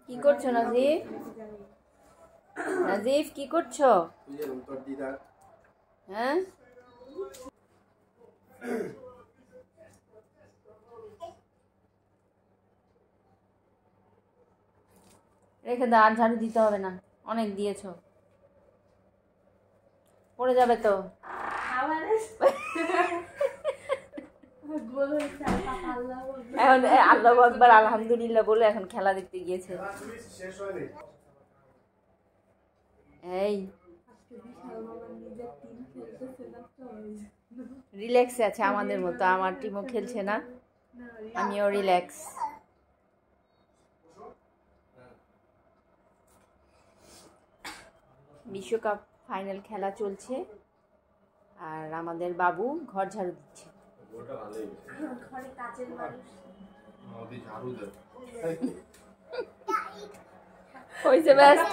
কি করছো নাজিফ? নাজিফ কি করছো? হ্যাঁ রেখে দাও, আর ঝাড়ু দিতে হবে না, অনেক দিয়েছো, পড়ে যাবে তো। এখন আল্লাহু আকবার আলহামদুলিল্লাহ বলে এখন খেলা দেখতে গিয়েছে। এই রিল্যাক্সে আছে আমাদের মতো, আমার টিমও খেলছে না, আমিও রিল্যাক্স। বিশ্বকাপ ফাইনাল খেলা চলছে আর আমাদের বাবু ঘর ঝাড়ু দিচ্ছে। হয়েছে ব্যস্ত।